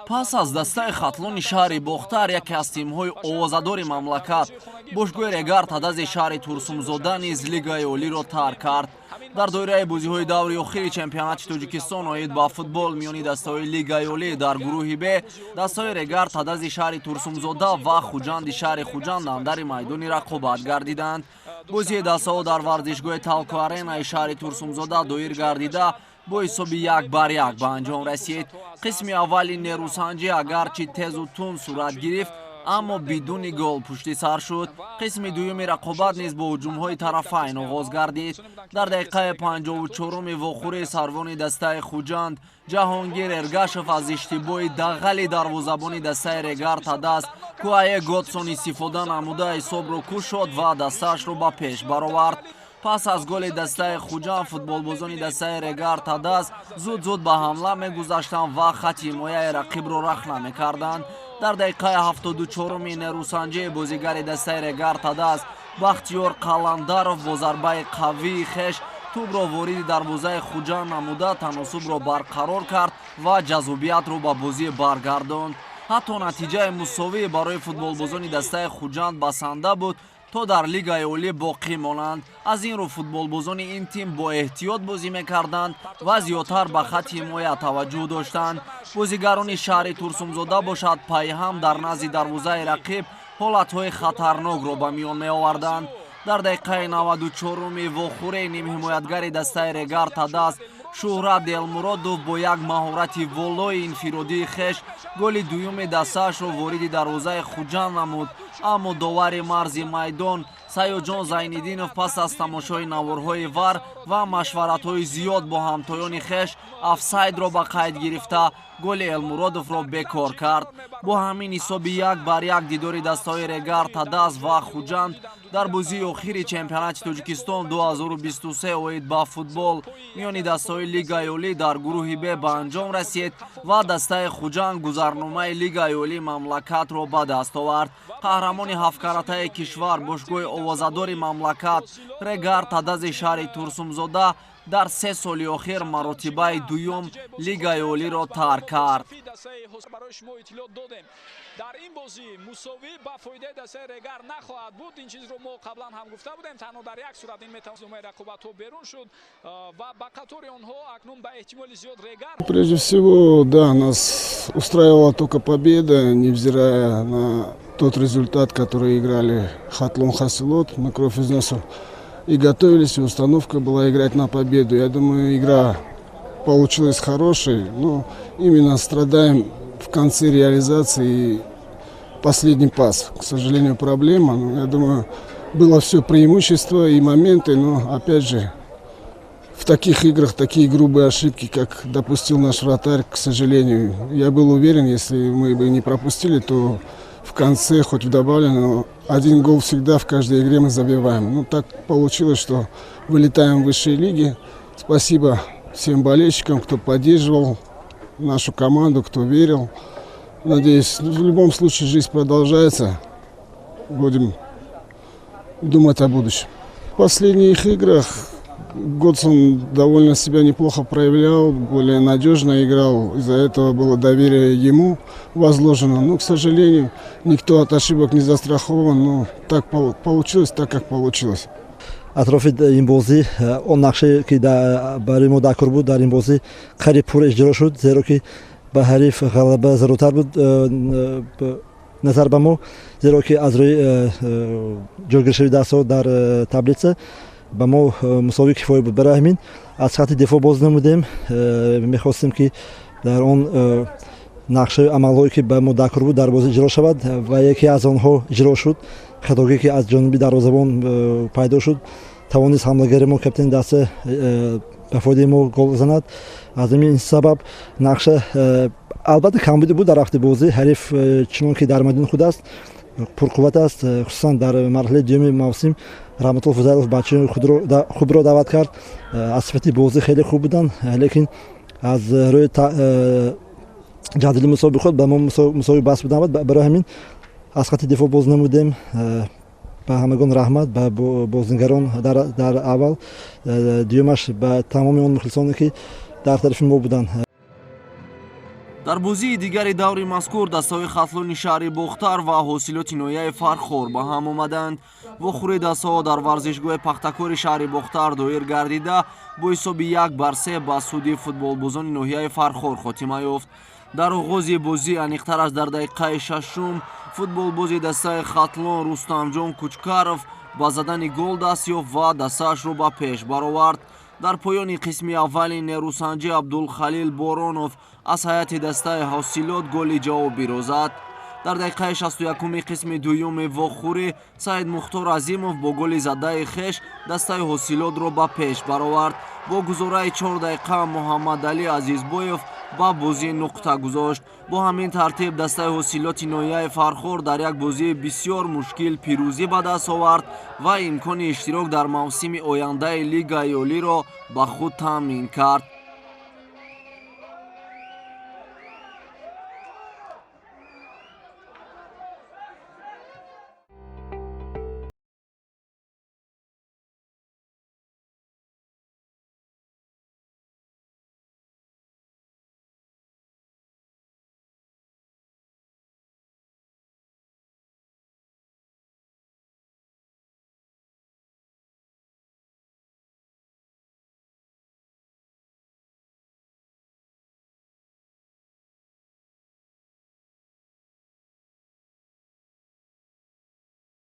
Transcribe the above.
пас аз дастаи хатлони шаҳри бохтар яке аз тимҳои овозадори мамлакат бошгӯҳи Регар Тадази шаҳри Турсумзода низ лигаи олиро тарк кард. дар доираи бозиҳои даври охири чемпионати Тоҷикистон оид ба футбол миёни дастаҳои лигаи олӣ дар гурӯҳи Б дастаҳои Регар Тадази шаҳри Турсумзода ва Хуҷанди шаҳри Хуҷанд андари майдони рақобат гардиданд. бозии дастаҳо дар варзишгоҳи Талко Аренаи шаҳри Турсумзода доир гардида бо ҳисоби 1-1 ба анҷом расид. қисми аввали нерӯсанҷӣ агарчи тезу тун сурат гирифт, аммо бидуни гол пушти сар шуд. қисми дуюми рақобат низ бо ҳуҷумҳои тарафайн оғоз гардид. дар дақиқаи 54-уми вохӯрии сарвони дастаи Хуҷанд Ҷаҳонгир Эргашев аз иштибоҳи дағали дарвозабони дастаи Регар Тадаз Куае Готсон истифода намуда ҳисобро кушод ва дастаашро ба пеш баровард. пас аз голи дастаи Хуҷанд футболбозони дастаи Регар Тадаз зуд ба ҳамла мегузаштанд ва хати ҳимояи рақибро рахна мекарданд. дар дақиқаи 74-уми нерӯсанҷии бозигари дастаи Регар Тадаз Бахтиёр Қаландаров бо зарбаи қавии хеш тӯбро вориди дарвозаи Хуҷанд намуда таносубро барқарор кард ва ҷазобиятро ба бозӣ баргардонд. ҳатто натиҷаи мусовӣ барои футболбозони дастаи Хуҷанд басанда буд то дар лигаи олӣ боқӣ монанд. аз ин рӯ футболбозони ин тим бо эҳтиёт бозӣ мекарданд ва зиёдтар ба хати ҳимоя таваҷҷӯҳ доштанд. бозигарони шаҳри Турсумзода бошад пайҳам дар назди дарвозаи рақиб ҳолатҳои хатарнокро ба миён меоварданд. дар дақиқаи 94-уми вохӯраи нимҳимоятгари дастаи Регар Тадаз Шӯҳрат Делмуродов бо як маҳорати волои инфиродии хеш голи дуюми дастаашро вориди дарвозаи Хуҷанд намуд, аммо довари марзи майдон Саёҷон Зайниддинов пас аз тамошои наворҳои вар ва машваратҳои зиёд бо ҳамтоёни хеш офсайдро ба қайд гирифта голи Элмуродовро бекор кард. бо ҳамин ҳисоби 1-1 дидори дастаҳои Регар Тадаз ва Хуҷанд дар бозии охири чемпионати Тоҷикистон 2023 оид ба футбол миёни дастаҳои лигаи олӣ дар гурӯҳи Б ба анҷом расид ва дастаи Хуҷанд гузарномаи лигаи олии мамлакатро ба даст овард. қаҳрамони ҳафткаратаи кишвар бошгоҳи овозадори мамлакат Регар Тадази шаҳри Турсумзода дар 3 соли охир маротибаи дуюм лигаи олиро тарк кард. дар ин бозӣ мусовӣ ба фоидаи дастаи Регар нахоҳад буд. ин чизро мо қаблан ҳам гуфта будем. танҳо дар як сурат ин метавонад омаи рақобатҳо берун шуд ва ба қатори онҳо акнун ба эҳтимоли зиёд Регар. Прежде всего, да, нас устраивала только победа, невзирая на тот результат, который играли Хатлон Хасилот. Мы кровь из носу и готовились, и установка была играть на победу. Я думаю, игра получилась хорошей, но именно страдаем в конце реализации последний пас. К сожалению, проблема. Но, я думаю, было все преимущество и моменты, но опять же в таких играх такие грубые ошибки, как допустил наш вратарь, к сожалению. Я был уверен, если мы бы не пропустили, то в конце, хоть в добавленном, но один гол всегда в каждой игре мы забиваем. Ну, так получилось, что вылетаем в высшей лиге. Спасибо всем болельщикам, кто поддерживал нашу команду, кто верил. Надеюсь, в любом случае жизнь продолжается. Будем думать о будущем. В последних играх Готсон довольно себя неплохо проявлял, более надежно играл. Из-за этого было доверие ему возложено. Но, к сожалению, никто от ошибок не застрахован. Но так получилось, так как получилось. атрофи ин бозӣ он нақше ки барои мо дакор буд дар ин бозӣ қариб пур иҷро шуд, зеро ки ба ҳариф ғалаба заруртар буд назар ба мо, зеро ки аз рӯи ҷойгиршави дастҳо дар таблица ба мо мусовӣ кифоя буд. барои ҳамин аз хати дефо боз намудем. мехостем ки дар он нақшаи амалҳое ки ба мо дакор буд дар бозӣ иҷро шавад ва яке аз онҳо иҷро шуд. хатогӣ ки аз ҷониби дарвозабон пайдо шуд, тавонист ҳамлагари мо каптани даста ба фоидаи мо гол занад. аз ин сабаб нақша албатта камбуди буд дар вақти бозӣ. ҳариф чунон ки дар майдони худ аст, пурқувват аст. хусусан дар марҳилаи дуюми мавсим Раҳматулло Фузайлов бачаҳои хубро даъват кард. аз сифати бозӣ хеле хуб буданд, лекин аз рӯи ҷадвали мусобиқи худ ба мо мусоби бас буданд. барои ҳамин аз хати дефо боз намудем. ба ҳамагон раҳмат, ба бозингарон дар аввал, дуюмаш ба тамоми он мухлисоне ки дар тарафи мо буданд. дар бозии дигари даври мазкур дастаҳои хатлони шаҳри бохтар ва ҳосилоти ноҳияи фархор ба ҳам омаданд. вохӯри дастаҳо дар варзишгоҳи пахтакори шаҳри бохтар доир гардида бо ҳисоби 1-3 ба суди футболбозони ноҳияи фархор хотима ёфт. дар оғози бозӣ аниқтар аз дар дақиқаи шашум футболбози дастаи хатлон рустамҷон кучкаров ба задани гол даст ёфт ва дастаашро ба пеш баровард. дар поёни қисми аввали нерӯсанҷӣ абдулхалил боронов аз ҳайати дастаи ҳосилот голи ҷавобиро зад. дар дақиқаи 61-уми қисми дуюми вохӯрӣ саид мухтор азимов бо голи задаи хеш дастаи ҳосилотро ба пеш баровард. бо гузораи 4 дақиқа муҳаммадалӣ азизбоев ба бозӣ нуқта гузошт. бо ҳамин тартиб дастаи ҳосилоти ноҳияи фархор дар як бозии бисёр мушкил пирӯзӣ ба даст овард ва имкони иштирок дар мавсими ояндаи лигаи олиро ба худ таъмин кард.